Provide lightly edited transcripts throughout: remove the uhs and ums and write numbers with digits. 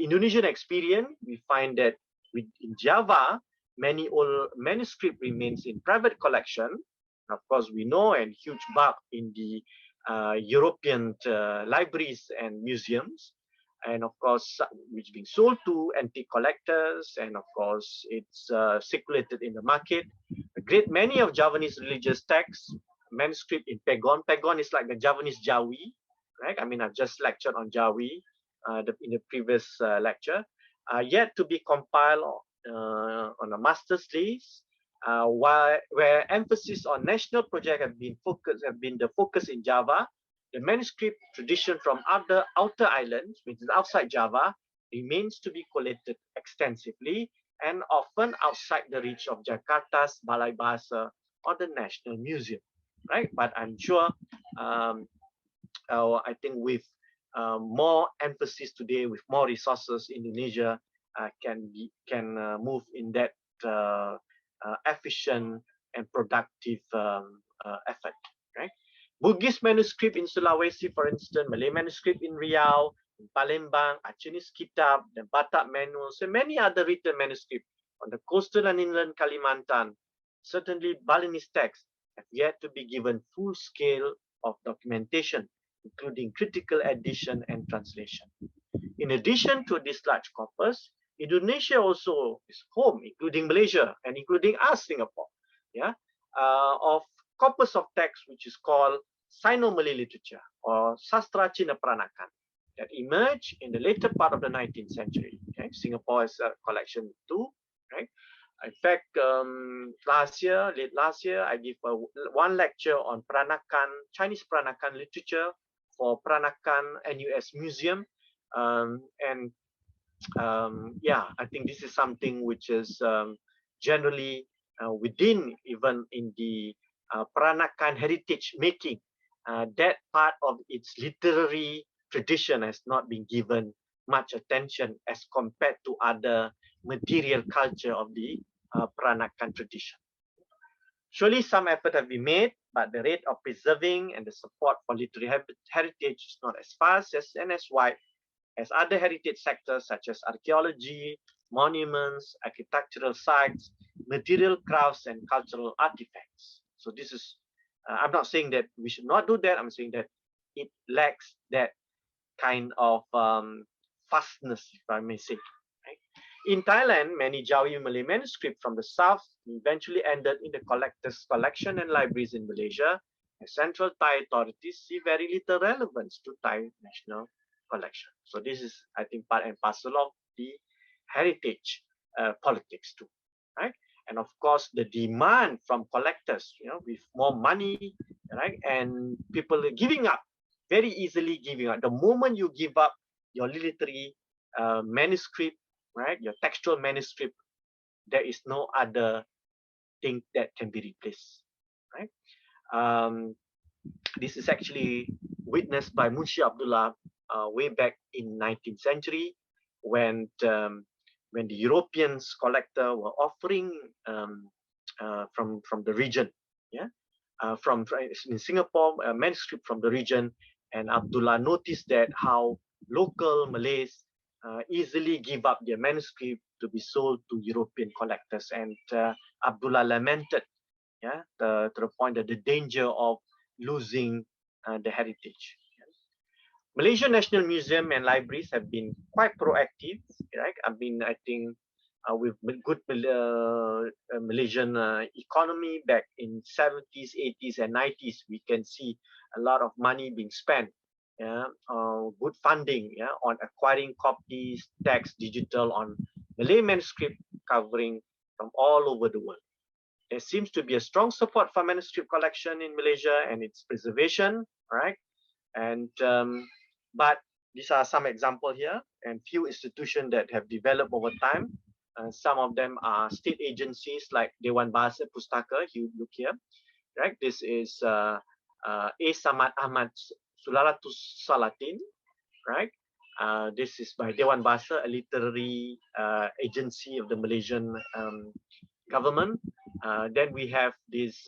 Indonesian Experience, we find that in Java, many old manuscript remains in private collection. Of course, we know and huge bulk in the European libraries and museums, and of course, which being sold to antique collectors, and of course, it's circulated in the market. A great many of Javanese religious texts, manuscript in Pegon. Pegon is like the Javanese Jawi, right? I mean, I've just lectured on Jawi in the previous lecture, yet to be compiled on a master's list, where emphasis on national project have been the focus in Java. The manuscript tradition from other outer islands, which is outside Java, remains to be collected extensively and often outside the reach of Jakarta's Balai Bahasa or the National Museum, right? But I'm sure, I think with more emphasis today, with more resources, Indonesia can move in that efficient and productive effort, right? Bugis manuscript in Sulawesi, for instance, Malay manuscript in Riau, in Palembang, Acehnese Kitab, the Batak manuals, and many other written manuscripts on the coastal and inland Kalimantan. Certainly, Balinese texts have yet to be given full scale of documentation, including critical edition and translation. In addition to this large corpus, Indonesia also is home, including Malaysia and including us, Singapore, of corpus of text which is called Sino-Malay literature or Sastra Cina Peranakan that emerged in the later part of the 19th century. Okay? Singapore has a collection too, right? In fact, late last year, I gave one lecture on Peranakan, Chinese Peranakan literature for Peranakan NUS Museum, yeah, I think this is something which is generally within even in the Peranakan heritage making, that part of its literary tradition has not been given much attention as compared to other material culture of the Peranakan tradition. Surely some effort have been made, but the rate of preserving and the support for literary heritage is not as fast and as wide as other heritage sectors such as archaeology, monuments, architectural sites, material crafts, and cultural artifacts. So this is, I'm not saying that we should not do that. I'm saying that it lacks that kind of fastness, if I may say. Right? In Thailand, many Jawi Malay manuscripts from the south eventually ended in the collector's collection and libraries in Malaysia, and central Thai authorities see very little relevance to Thai national collection. So this is, I think, part and parcel of the heritage politics too, right? And of course, the demand from collectors, with more money, right? And people are giving up, very easily giving up. The moment you give up your literary manuscript, right? Your textual manuscript, there is no other thing that can be replaced, right? This is actually witnessed by Munshi Abdullah way back in 19th century when the European collector were offering from the region, in Singapore, a manuscript from the region, and Abdullah noticed that how local Malays easily give up their manuscript to be sold to European collectors, and Abdullah lamented, to the point that the danger of losing the heritage. Malaysian National Museum and libraries have been quite proactive, right? I mean, I think with good Malaysian economy back in 70s, 80s, and 90s, we can see a lot of money being spent, good funding, on acquiring copies, text, digital, on Malay manuscript covering from all over the world. There seems to be a strong support for manuscript collection in Malaysia and its preservation, right? And but these are some examples here, and few institutions that have developed over time. Some of them are state agencies like Dewan Bahasa Pustaka. You look here, right? This is A. Samad Ahmad Sulalatus Salatin, right? This is by Dewan Bahasa, a literary agency of the Malaysian government. Then we have this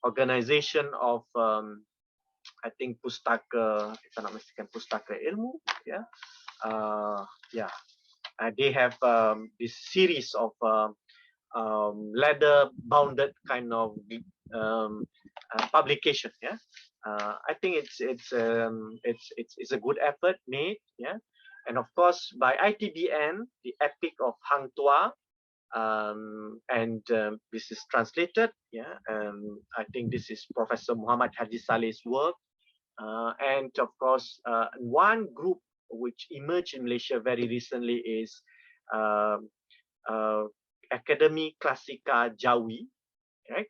organization of I think Pustaka, if I'm not mistaken, Pustaka Ilmu, Yeah, they have this series of leather bounded kind of publication. Yeah, I think it's a good effort made. Yeah, and of course by ITBN, the Epic of Hang Tuah, and this is translated. Yeah, I think this is Professor Muhammad Haji Saleh's work, and of course one group which emerged in Malaysia very recently is um, Academy Classica Jawi, right?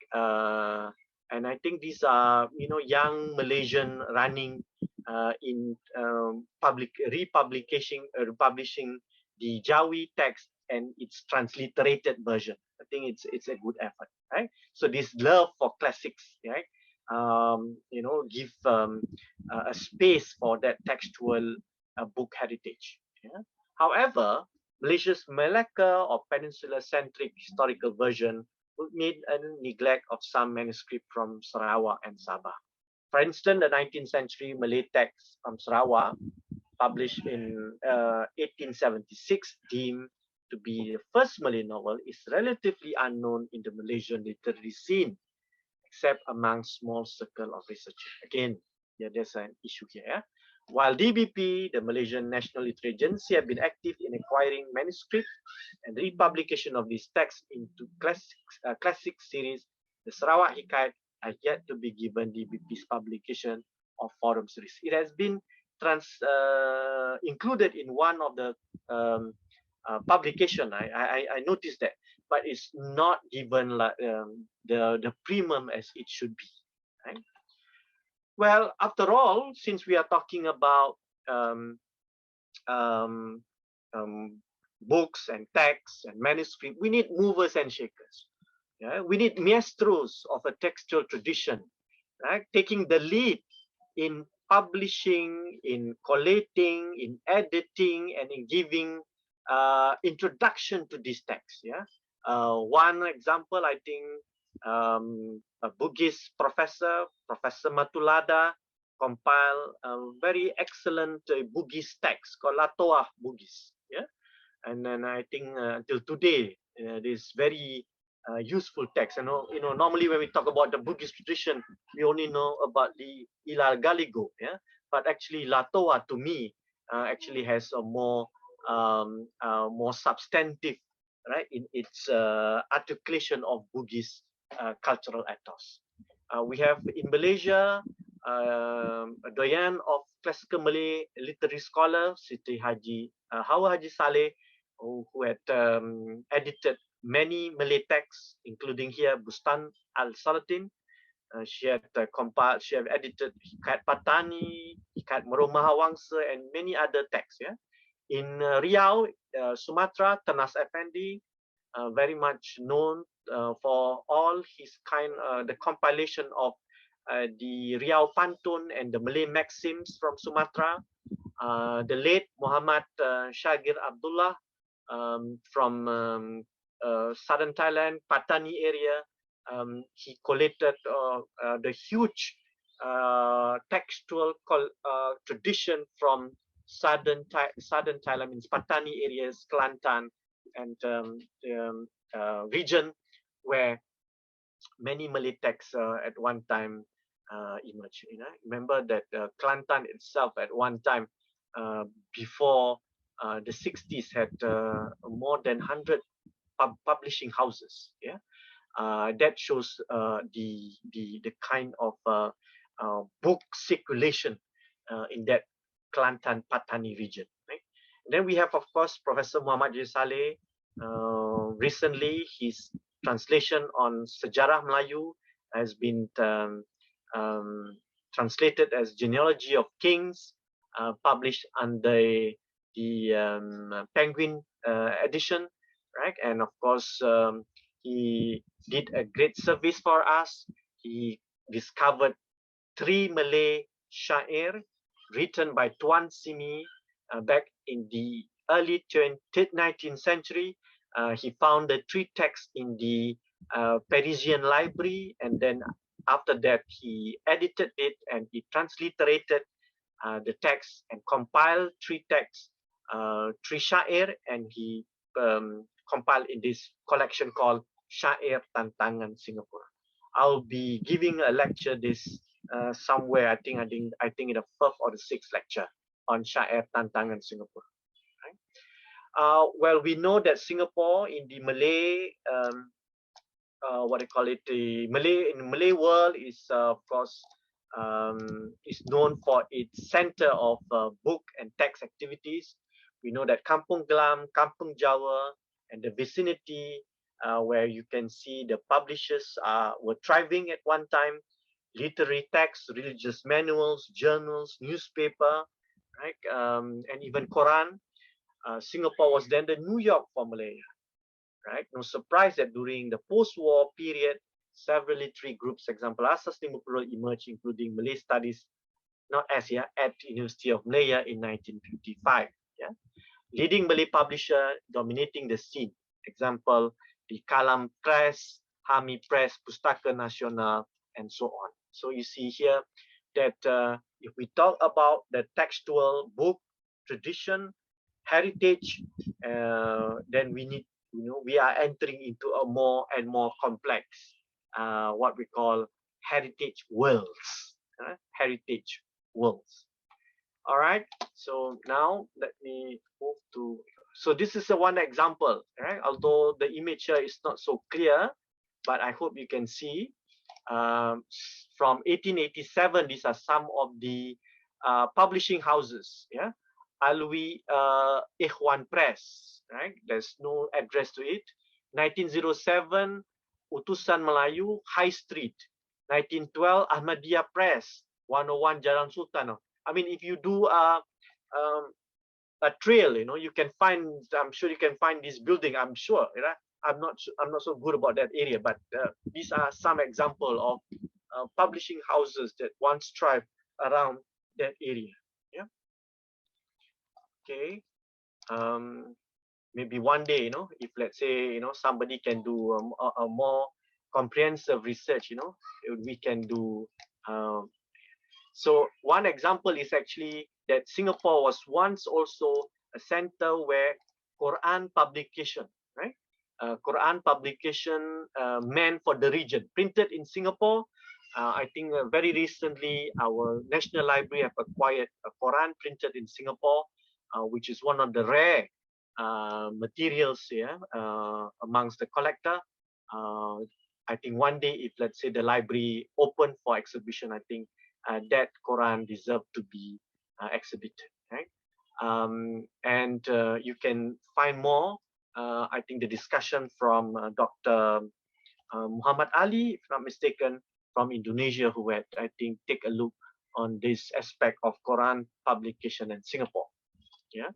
And I think these are young Malaysian running in republishing the Jawi text and its transliterated version. I think it's a good effort, right? So this love for classics, right? Give a space for that textual book heritage. Yeah? However, Malaysia's Melaka or Peninsular-centric historical version would need a neglect of some manuscript from Sarawak and Sabah. For instance, the 19th century Malay text from Sarawak, published in 1876, deemed to be the first Malay novel, is relatively unknown in the Malaysian literary scene, except among small circle of researchers. Again, yeah, there's an issue here. Yeah? While DBP, the Malaysian National Literary Agency, have been active in acquiring manuscripts and republication of these texts into classic series, the Sarawak Hikayat are yet to be given DBP's publication of forum series. It has been included in one of the publication. I noticed that, but it's not given like the premium as it should be. Right? Well, after all, since we are talking about books and texts and manuscript, we need movers and shakers. Yeah? We need maestros of a textual tradition, right? Taking the lead in publishing, in collating, in editing, and in giving introduction to this text. Yeah, one example, I think, a Bugis professor, Professor Matulada, compiled a very excellent Bugis text called Latoah Bugis. Yeah, and then I think until today, this very useful text. Normally when we talk about the Bugis tradition, we only know about the Ilal Galigo, yeah. But actually, Latoa to me actually has a more substantive, right, in its articulation of Bugis cultural ethos. We have in Malaysia a doyen of classical Malay literary scholar, Siti Haji Hawa Haji Saleh, who had edited many Malay texts, including here Bustan al-Salatin. She had compiled, she had edited Hikayat Patani, Hikayat Meromah Wangsa, and many other texts. Yeah, in Riau, Sumatra, Tanas Effendi, very much known for all his the compilation of the Riau Pantun and the Malay maxims from Sumatra. The late Muhammad Shagir Abdullah from southern Thailand, Patani area. He collated the huge textual tradition from southern Thailand, means Patani areas, Kelantan, and region where many Malay texts at one time emerged. Remember that Kelantan itself at one time before the 60s had more than 100 publishing houses. Yeah, that shows the kind of book circulation in that Kelantan Patani region. Right? And then we have, of course, Professor Muhammad Haji Saleh. Recently, his translation on Sejarah Melayu has been translated as Genealogy of Kings, published under the Penguin edition, right? And of course, he did a great service for us. He discovered 3 Malay syair written by Tuan Simi back in the early 19th century. He found the 3 texts in the Parisian library, and then after that he edited it and he transliterated the text and compiled 3 texts 3 syair, and he compiled in this collection called Syair Tantangan Singapura. I'll be giving a lecture this somewhere. I think in the 1st or the 6th lecture on Syair Tantangan Singapura. Right? Well, we know that Singapore in the Malay, what they call it, the Malay world is of course is known for its center of book and text activities. We know that Kampung Glam, Kampung Jawa, and the vicinity where you can see the publishers were thriving at one time. Literary texts, religious manuals, journals, newspaper, right, and even Quran. Singapore was then the New York for Malaya. Right? No surprise that during the post-war period, several literary groups, example, Asas Timur emerged, including Malay Studies, not as yeah, at University of Malaya in 1955. Yeah, leading Malay publisher dominating the scene. Example, the Kalam Press, Hami Press, Pustaka Nasional, and so on. So you see here that if we talk about the textual book tradition, heritage, then we need, we are entering into a more and more complex, what we call heritage worlds. Heritage worlds. All right. So now let me move to. So this is one example, right? Although the image here is not so clear, but I hope you can see. From 1887, these are some of the publishing houses. Yeah. Alwi Ikhwan Press, right? There's no address to it. 1907, Utusan Melayu, High Street. 1912, Ahmadiyya Press, 101 Jalan Sultan. I mean, if you do a trail, you can find. I'm sure you can find this building. I'm sure. I'm not so good about that area, but these are some example of publishing houses that once thrived around that area. Yeah. Okay. Maybe one day, if let's say, somebody can do a more comprehensive research, we can do. So one example is actually that Singapore was once also a center where Quran publication, right? Quran publication meant for the region, printed in Singapore. I think very recently our National Library have acquired a Quran printed in Singapore, which is one of the rare materials here amongst the collector. I think one day, if let's say the library open for exhibition, I think that Quran deserved to be exhibited, right? And you can find more. I think the discussion from Dr. Muhammad Ali, if not mistaken, from Indonesia, who had, I think, take a look on this aspect of Quran publication in Singapore. Yeah.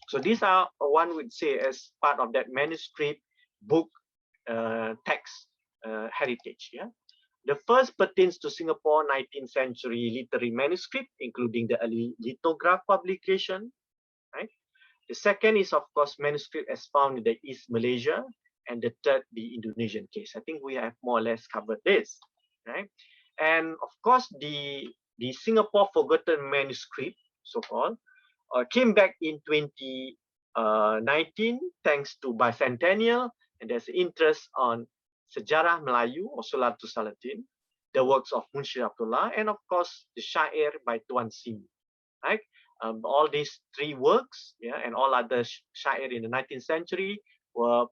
So these are, one would say, as part of that manuscript book text heritage. Yeah. The first pertains to Singapore 19th century literary manuscript, including the early lithograph publication. Right. The second is, of course, manuscript as found in the East Malaysia, and the third, the Indonesian case. I think we have more or less covered this. Right. And of course, the Singapore forgotten manuscript, so-called, came back in 2019 thanks to bicentennial, and there's interest on Sejarah Melayu or Solatus Salatin, the works of Munshi Abdullah, and of course the Syair by Tuan Simi. Right? All these three works, yeah, and all other Syair in the 19th century were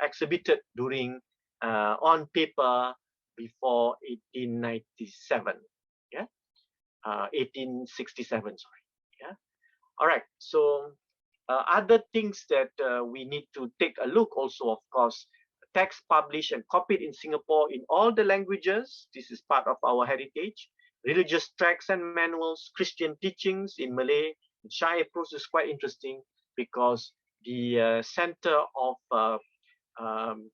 exhibited during on paper before 1897. Yeah. 1867, sorry. Yeah. All right. So other things that we need to take a look also, of course, text published and copied in Singapore in all the languages. This is part of our heritage. Religious tracts and manuals, Christian teachings in Malay. Syair prose is quite interesting because the center of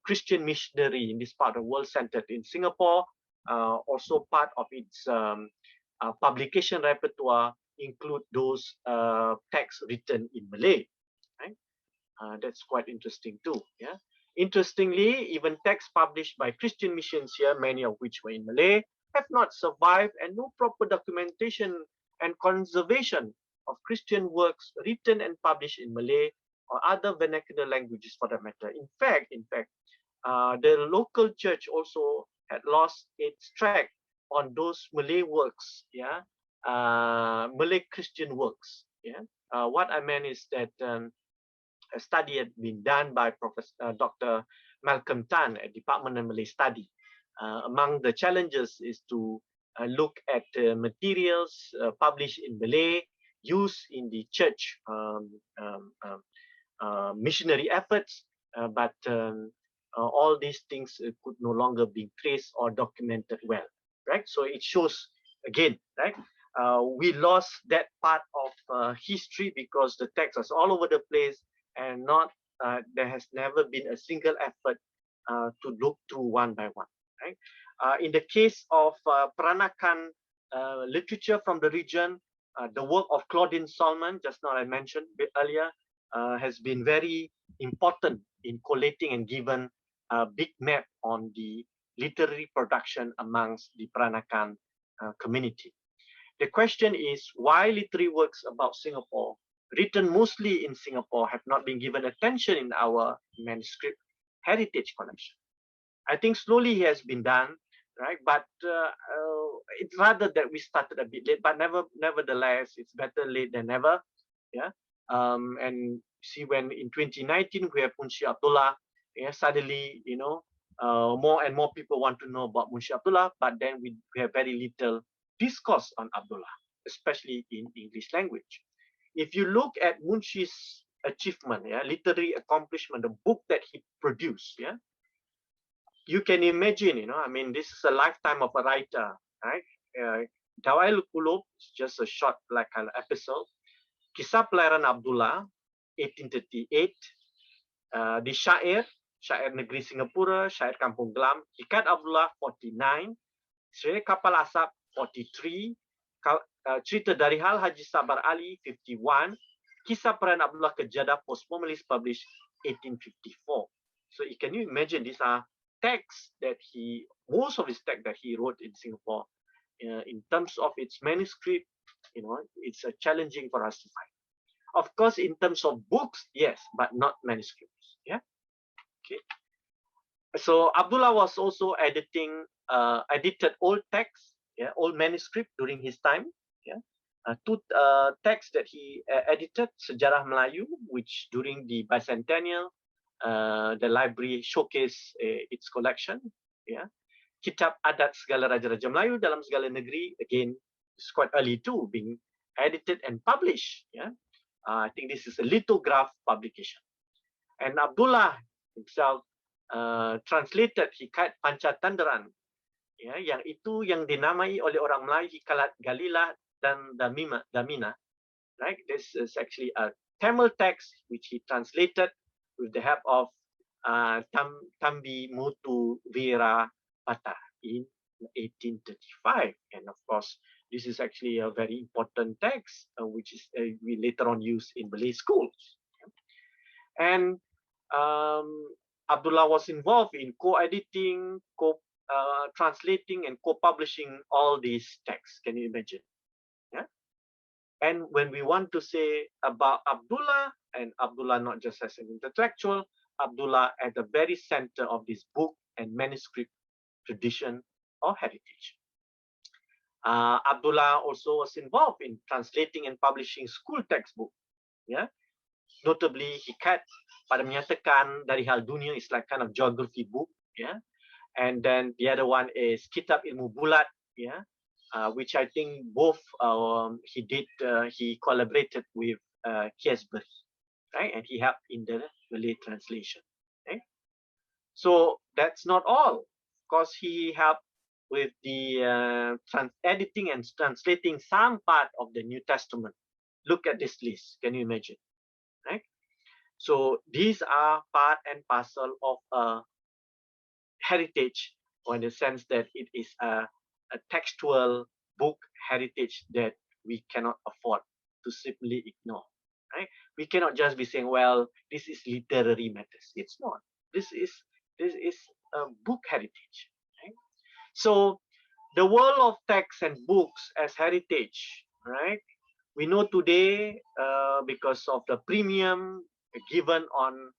Christian missionary in this part of the world centered in Singapore. Also part of its publication repertoire include those texts written in Malay. Right? That's quite interesting too. Yeah. Interestingly, even texts published by Christian missions here, many of which were in Malay, have not survived, and no proper documentation and conservation of Christian works written and published in Malay or other vernacular languages for that matter. In fact, the local church also had lost its track on those Malay works, Malay Christian works. What I meant is that a study had been done by Dr. Malcolm Tan at Department of Malay Study. Among the challenges is to look at materials published in Malay, used in the church missionary efforts, but all these things could no longer be traced or documented well, right? So it shows again, right? We lost that part of history because the text was all over the place and there has never been a single effort to look through one by one, right? In the case of Peranakan literature from the region, the work of Claudine Solomon, just now I mentioned a bit earlier, has been very important in collating and given a big map on the literary production amongst the Peranakan community. The question is why literary works about Singapore, written mostly in Singapore, have not been given attention in our manuscript heritage collection. I think slowly it has been done, right? But it's rather that we started a bit late, but nevertheless, it's better late than never. And see, when in 2019 we have Munshi Abdullah, suddenly, more and more people want to know about Munshi Abdullah, but then we have very little discourse on Abdullah, especially in English language. If you look at Munshi's achievement, literary accomplishment, the book that he produced, you can imagine, this is a lifetime of a writer, right? Dawail Qulub is just a short episode. Kisah Pelayaran Abdullah, 1838. Di Syair Negeri Singapura, Syair Kampung Glam, Hikat Abdullah, 49. Syair Kapal Asap, 43. Cerita dari Hal Haji Sabar Ali, 51. Kisah Pelayaran Abdullah ke Jeddah, post-formally published 1854. So can you imagine, these are texts that most of his texts that he wrote in Singapore, in terms of its manuscript, it's challenging for us to find. Of course, in terms of books, yes, but not manuscripts. Okay. So Abdullah was also edited old texts, old manuscript during his time. Two texts that he edited: Sejarah Melayu, which during the bicentennial, the library showcase its collection. Kitab Adat Segala Raja-Raja Melayu dalam Segala Negeri, again, it's quite early too, being edited and published. I think this is a lithograph publication. And Abdullah himself translated Hikayat Pancatanderan, yang itu yang dinamai oleh orang Melayu Hikayat Galilah dan Damina. Right? This is actually a Tamil text which he translated with the help of Tambi Mutu Vera Pata in 1835. And of course, this is actually a very important text, which is we later on used in Malay schools. And Abdullah was involved in co-editing, translating, and co-publishing all these texts. Can you imagine? And when we want to say about Abdullah, and Abdullah not just as an intellectual, Abdullah at the very center of this book and manuscript tradition or heritage. Abdullah also was involved in translating and publishing school textbook. Notably, Hikayat pada menyatakan dari hal dunia is like kind of geography book. And then the other one is Kitab Ilmu Bulat. Which I think both he collaborated with Kiesbury, right? And he helped in the Malay translation. Okay? So that's not all. Of course, he helped with the editing and translating some part of the New Testament. Look at this list. Can you imagine? Right? So these are part and parcel of a heritage, or in the sense that it is a textual book heritage that we cannot afford to simply ignore. Right? We cannot just be saying, well, this is literary matters. It's not. This is a book heritage. Right? So the world of texts and books as heritage, right? We know today, because of the premium given on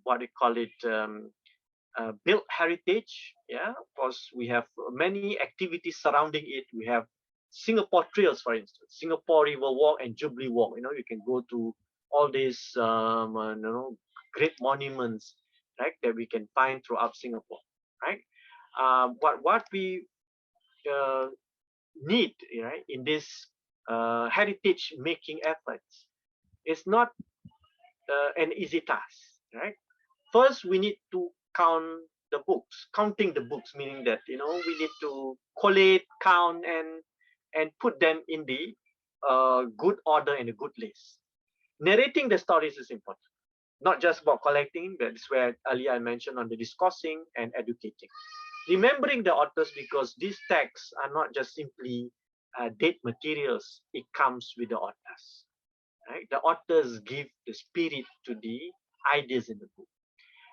what we call it, built heritage. Yeah, of course, we have many activities surrounding it. We have Singapore trails, for instance, Singapore River Walk and Jubilee Walk. You know, you can go to all these great monuments, right, that we can find throughout Singapore, right? What we need, right, in this heritage making efforts is not an easy task, right? First, we need to counting the books, meaning that, you know, we need to collate, count, and put them in the good order and a good list. Narrating the stories is important, not just about collecting. That's where earlier I mentioned on the discussing and educating. Remembering the authors, because these texts are not just simply date materials. It comes with the authors, right? The authors give the spirit to the ideas in the book.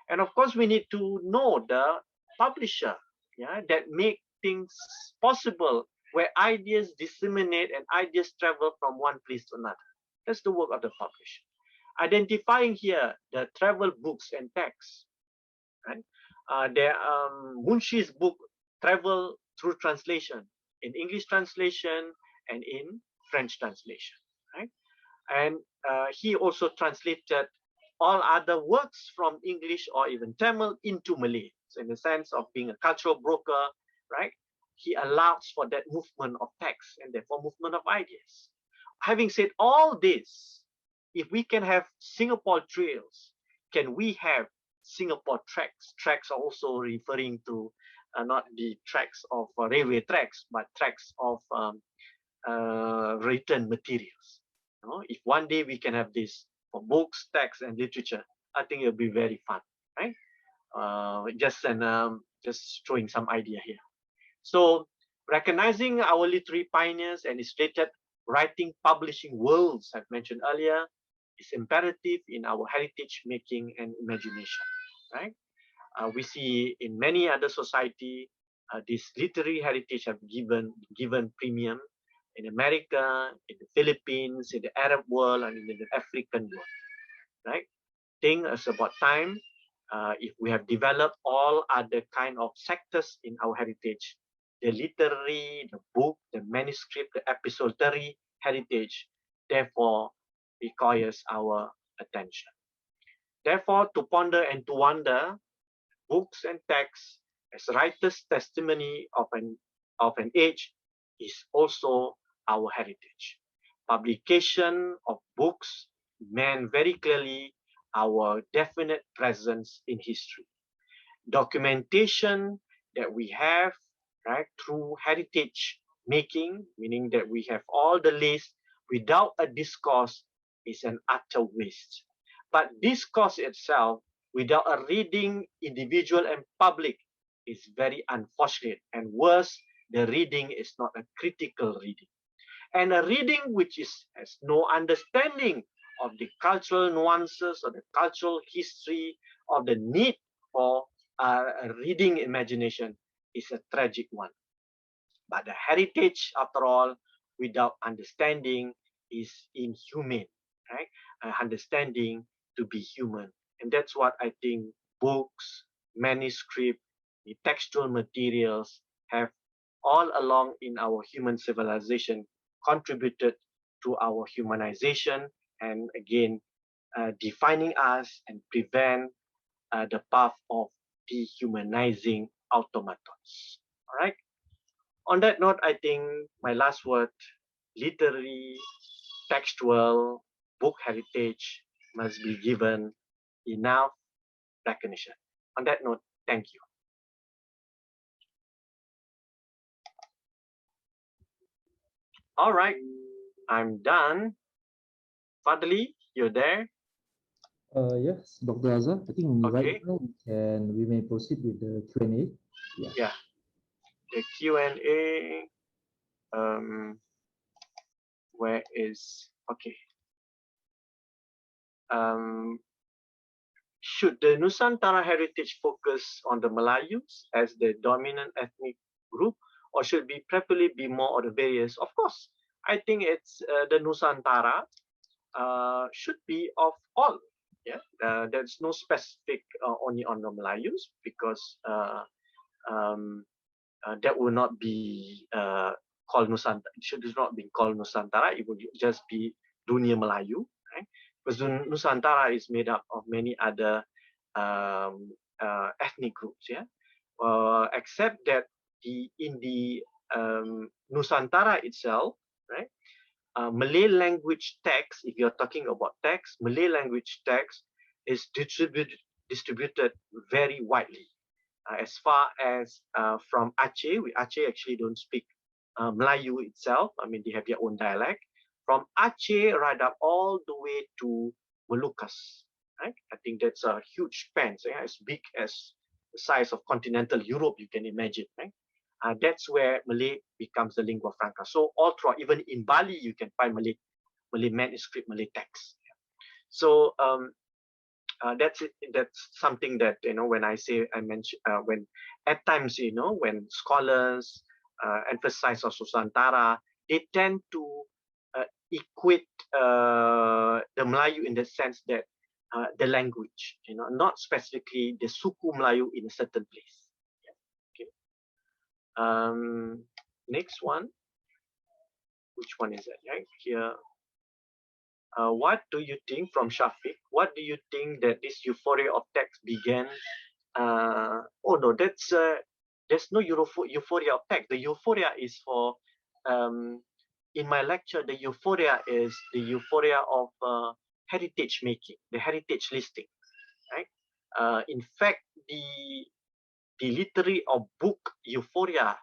And of course, we need to know the publisher, yeah, that make things possible, where ideas disseminate and ideas travel from one place to another. That's the work of the publisher. Identifying here the travel books and texts, right? Munshi's book travel through translation, in English translation and in French translation, right? And he also translated all other works from English or even Tamil into Malay. So in the sense of being a cultural broker, right? He allows for that movement of text and therefore movement of ideas. Having said all this, if we can have Singapore trails, can we have Singapore tracks? Tracks are also referring to not the tracks of railway tracks, but tracks of written materials. You know, if one day we can have this for books, text, and literature, I think it'll be very fun, right? Just throwing some idea here. So recognizing our literary pioneers and illustrated writing, publishing worlds I've mentioned earlier is imperative in our heritage making and imagination, right? We see in many other society, this literary heritage have given premium in America, in the Philippines, in the Arab world, and in the African world, right? Think it's about time if we have developed all other kind of sectors in our heritage, the literary, the book, the manuscript, the epistolary heritage, therefore requires our attention. Therefore, to ponder and to wonder, books and texts as writer's testimony of an age is also our heritage. Publication of books meant very clearly our definite presence in history. Documentation that we have, right, through heritage making, meaning that we have all the list without a discourse, is an utter waste. But discourse itself, without a reading, individual and public, is very unfortunate. And worse, the reading is not a critical reading. And a reading which has no understanding of the cultural nuances or the cultural history of the need for a reading imagination is a tragic one. But the heritage, after all, without understanding is inhumane, right? Understanding to be human. And that's what I think books, manuscript, the textual materials have all along in our human civilization contributed to our humanization and again defining us and prevent the path of dehumanizing automatons. All right. On that note, I think my last word, literary, textual, book heritage must be given enough recognition. On that note, thank you. All right, I'm done. Fadli, you're there? Yes, Dr. Azhar, I think right Okay. now we may proceed with the Q&A. Yeah. The Q&A. Where is okay? Should the Nusantara heritage focus on the Melayus as the dominant ethnic group, or should we preferably be more of the various? Of course, I think it's the Nusantara should be of all. Yeah, there's no specific only on the Melayus, because that will not be called Nusantara. It should not be called Nusantara. It would just be Dunia Melayu, right? Because Nusantara is made up of many other ethnic groups. Yeah, except that in the Nusantara itself, right? Malay language text, if you're talking about text, Malay language text is distributed very widely. As far as from Aceh, Aceh actually don't speak Melayu itself. I mean, they have their own dialect. From Aceh right up all the way to Moluccas, right? I think that's a huge span, so, yeah, as big as the size of continental Europe, you can imagine, right? That's where Malay becomes the lingua franca. So all throughout, even in Bali, you can find Malay manuscript, Malay text. So that's it. That's something that, when I say, I mention when at times, when scholars emphasize on Nusantara, they tend to equate the Melayu in the sense that the language, not specifically the suku Melayu in a certain place. Next one, which one is that? Right here. What do you think, from Shafiq? What do you think that this euphoria of text began? Oh no, there's no euphoria of text. The euphoria is for in my lecture. The euphoria is the euphoria of heritage making, the heritage listing, right? In fact, the literary or book euphoria,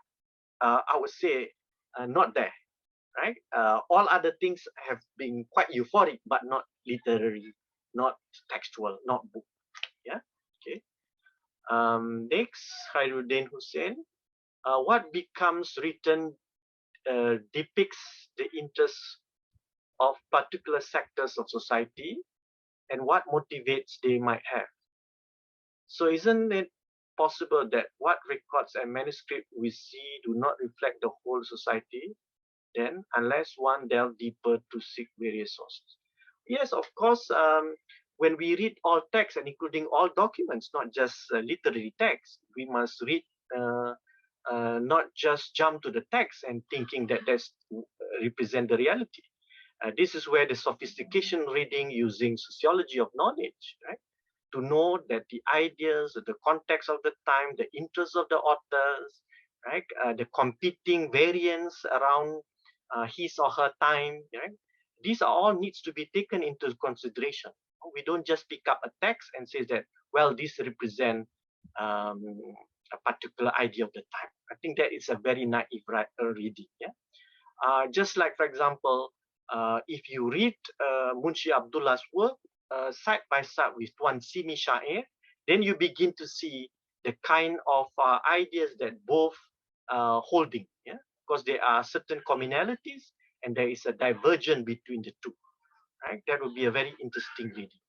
I would say, not there, right? All other things have been quite euphoric, but not literary, not textual, not book. Yeah. Okay. Next, Khairuddin Hussein. What becomes written depicts the interests of particular sectors of society and what motivates they might have. So isn't it possible that what records and manuscript we see do not reflect the whole society, then, unless one delve deeper to seek various sources? Yes, of course. When we read all texts, and including all documents, not just literary text, we must read, not just jump to the text and thinking that that's represent the reality. This is where the sophistication reading using sociology of knowledge, right? To know that the ideas, the context of the time, the interests of the authors, right? The competing variants around his or her time, right? These are all needs to be taken into consideration. We don't just pick up a text and say that, well, this represent a particular idea of the time. I think that is a very naive reading. Yeah. Just like, for example, if you read Munshi Abdullah's work side by side with Tuan Simi Syair, then you begin to see the kind of ideas that both holding, yeah, because there are certain commonalities and there is a divergence between the two, right? That would be a very interesting reading.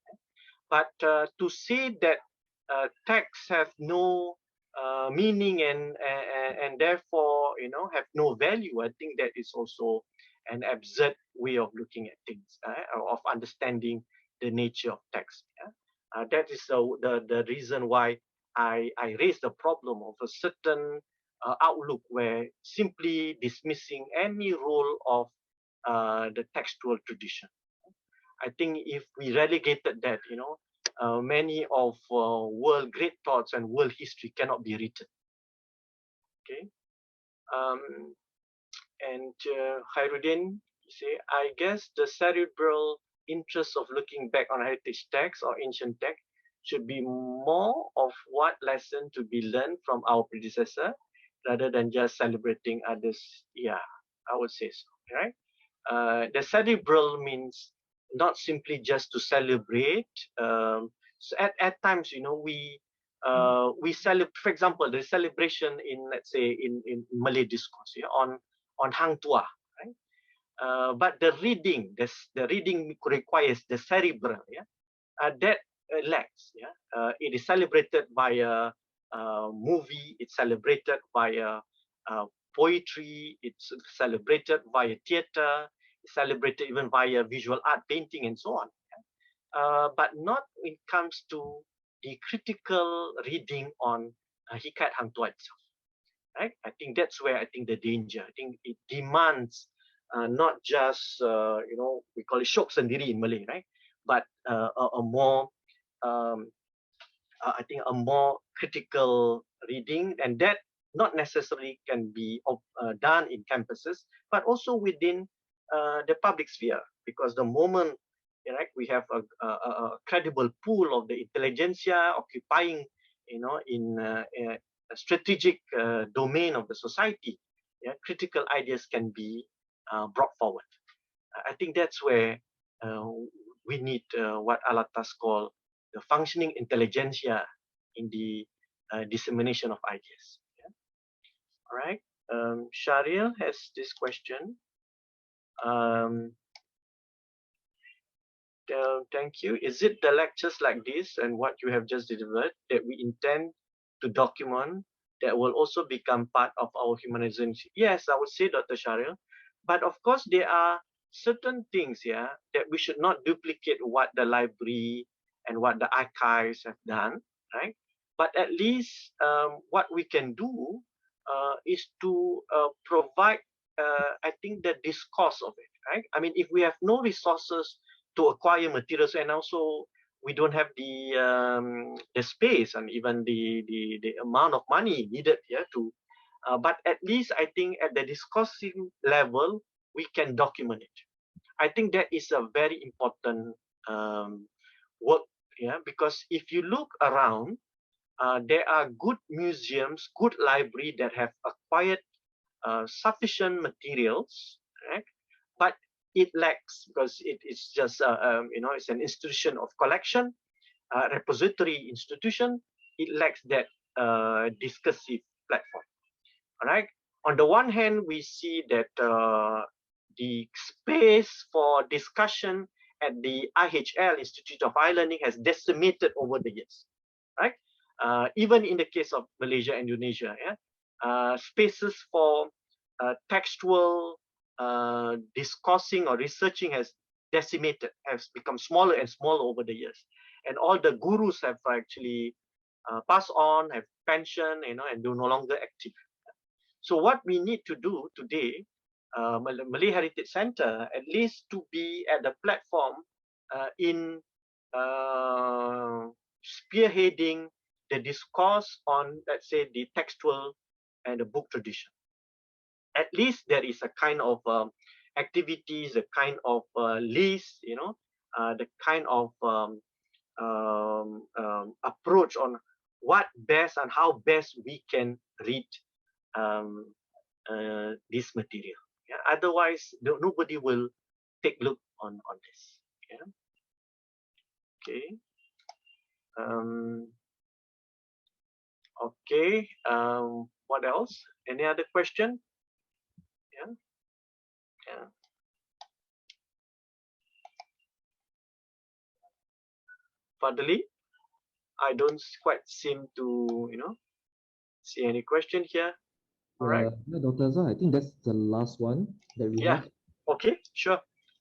But to say that texts have no meaning and therefore have no value, I think that is also an absurd way of looking at things, of understanding the nature of text. Yeah? That is the reason why I raised the problem of a certain outlook where simply dismissing any role of the textual tradition. I think if we relegated that, many of world great thoughts and world history cannot be written. Okay. And Khairuddin, you say, I guess the cerebral interest of looking back on heritage texts or ancient text should be more of what lesson to be learned from our predecessor rather than just celebrating others. Yeah, I would say so, right? The cerebral means not simply just to celebrate. So at times, we celebrate, for example, the celebration in, let's say, in Malay discourse, yeah, on Hang Tuah, right? But the reading requires the cerebral, yeah, that lacks, yeah. It is celebrated by a movie. It's celebrated by a poetry, it's celebrated via theater, it's celebrated even via visual art, painting, and so on. But not when it comes to the critical reading on Hikayat Hang Tuah itself. Right? I think that's where I think the danger. I think it demands not just we call it syok sendiri in Malay, right? But a more I think a more critical reading, and that not necessarily can be done in campuses, but also within the public sphere, because the moment we have a credible pool of the intelligentsia occupying, in a strategic domain of the society, critical ideas can be brought forward. I think that's where we need what Alatas call the functioning intelligentsia in the dissemination of ideas. Yeah? All right. Shariel has this question. Thank you. Is it the lectures like this and what you have just delivered that we intend to document that will also become part of our humanization? Yes, I would say, Dr. Shariel. But of course, there are certain things that we should not duplicate what the library and what the archives have done, right? But at least what we can do is to provide, I think, the discourse of it, right? I mean, if we have no resources to acquire materials, and also we don't have the space and even the amount of money needed here to, but at least I think at the discussing level, we can document it. I think that is a very important work, because if you look around, there are good museums, good library that have acquired sufficient materials, right? But it lacks, because it is just it's an institution of collection, repository institution. It lacks that discursive platform. All right. On the one hand, we see that the space for discussion at the IHL Institute of Higher Learning has decimated over the years, right? Even in the case of Malaysia and Indonesia, spaces for textual discussing or researching has decimated, has become smaller and smaller over the years. And all the gurus have actually passed on, have pensioned, and they're no longer active. So what we need to do today, Malay Heritage Center, at least to be at the platform in spearheading the discourse on, let's say, the textual and the book tradition. At least there is a kind of activities, a kind of list, the kind of approach on what best and how best we can read this material. Otherwise, nobody will take a look on this. Okay. Okay. What else? Any other question? Yeah. Fadli, I don't quite seem to, see any question here. All right. Dr. Azhar, I think that's the last one that we have. Okay, sure.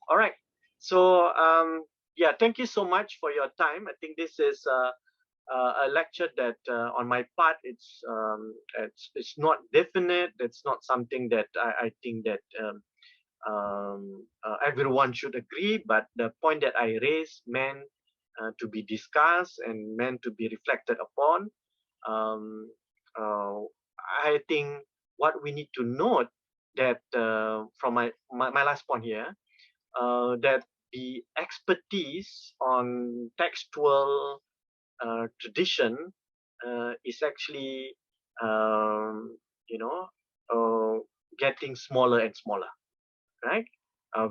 All right. So, thank you so much for your time. I think this is a lecture that, on my part, it's not definite. It's not something that I think that everyone should agree. But the point that I raised meant to be discussed and meant to be reflected upon. I think what we need to note that from my last point here, that the expertise on textual tradition is actually getting smaller and smaller, right?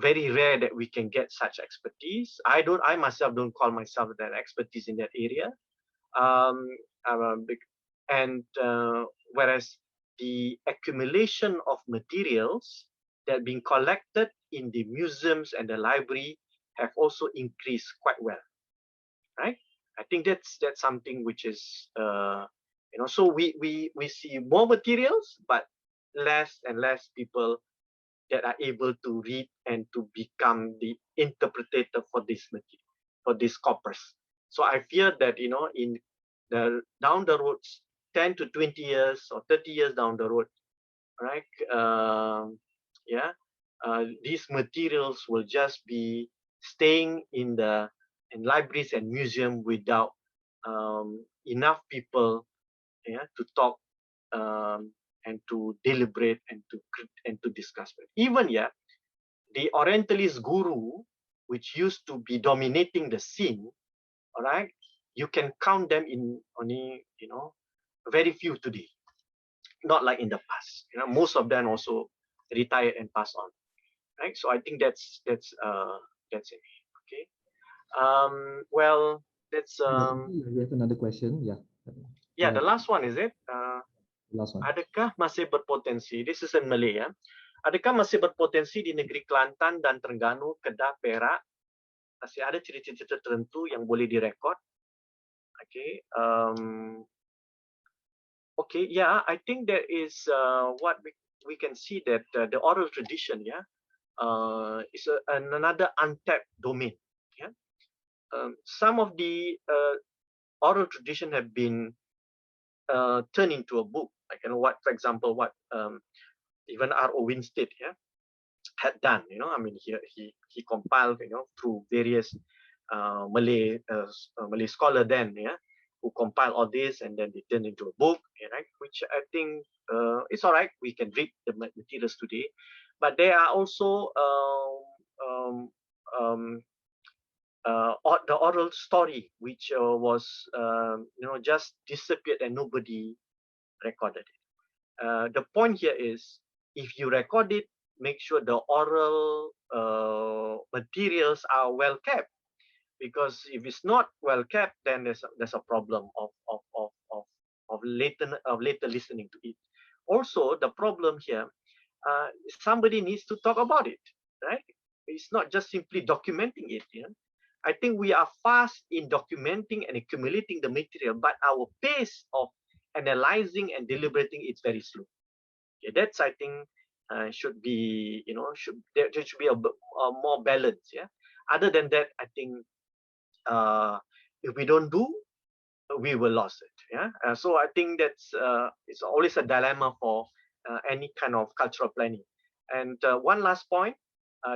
Very rare that we can get such expertise. I myself don't call myself that expertise in that area. Whereas the accumulation of materials that being collected in the museums and the library have also increased quite well, right? I think that's something which is so we see more materials, but less and less people that are able to read and to become the interpreter for this material, for these corpus. So I fear that, in the down the road, 10 to 20 years or 30 years down the road, right? Yeah, these materials will just be staying in libraries and museum without enough people, yeah, to talk, and to deliberate and to discuss. Even, yeah, the Orientalist guru, which used to be dominating the scene, all right, you can count them in only, very few today. Not like in the past. Most of them also retired and passed on. Right. So I think that's it. Okay. Well, that's Yeah, we have another question. Yeah. yeah. The last one is it. Last one. Adakah masih berpotensi? This is in Malay, ya. Adakah masih berpotensi di negeri Kelantan dan Terengganu, Kedah, Perak? Masih ada ciri-ciri tertentu yang boleh direkod? Okay. Okay. Yeah, I think there is what we can see that the oral tradition, yeah, is another untapped domain. Yeah. Some of the oral tradition have been turned into a book. Like, what, for example, what even R.O. Winstead, yeah, had done. I mean, he compiled, through various Malay scholar then, yeah, who compiled all this and then they turned into a book, right? Which I think it's all right. We can read the materials today, but there are also the oral story, which was just disappeared and nobody recorded it. The point here is, if you record it, make sure the oral materials are well kept, because if it's not well kept, then there's a problem of later listening to it. Also, the problem here, somebody needs to talk about it, right? It's not just simply documenting it. I think we are fast in documenting and accumulating the material, but our pace of analyzing and deliberating is very slow. Okay, that's, I think, should be, there should be a more balance. Yeah. Other than that, I think if we don't do, we will lose it. Yeah. So I think that's it's always a dilemma for any kind of cultural planning. And one last point,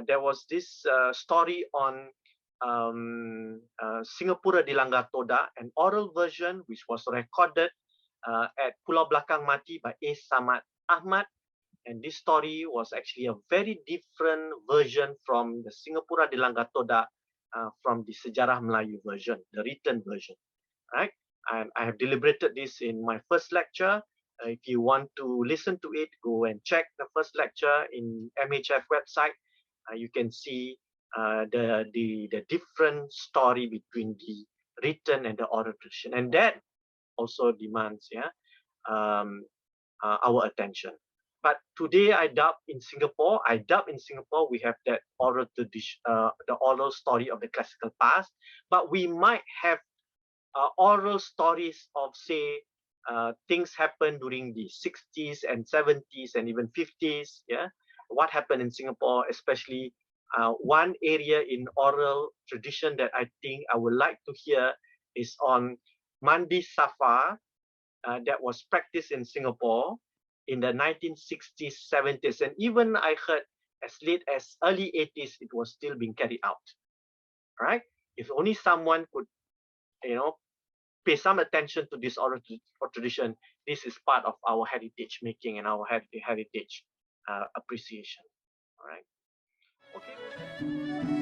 there was this story on Singapura di Langgar Toda, an oral version which was recorded at Pulau Belakang Mati by A. Samad Ahmad. And this story was actually a very different version from the Singapura di Langgar Toda, from the Sejarah Melayu version, the written version, right? And I have deliberated this in my first lecture. If you want to listen to it, go and check the first lecture in MHF website. You can see the different story between the written and the oral tradition, and that also demands, yeah, our attention. But today, I doubt in Singapore we have that oral tradition, the oral story of the classical past. But we might have oral stories of, say, things happened during the 60s and 70s and even 50s. Yeah, what happened in Singapore, especially one area in oral tradition that I think I would like to hear is on Mandi Safa, that was practiced in Singapore in the 1960s, 70s, and even I heard as late as early 80s, it was still being carried out. Right? If only someone could, pay some attention to this oral tradition, this is part of our heritage making and our heritage appreciation. All right. Okay.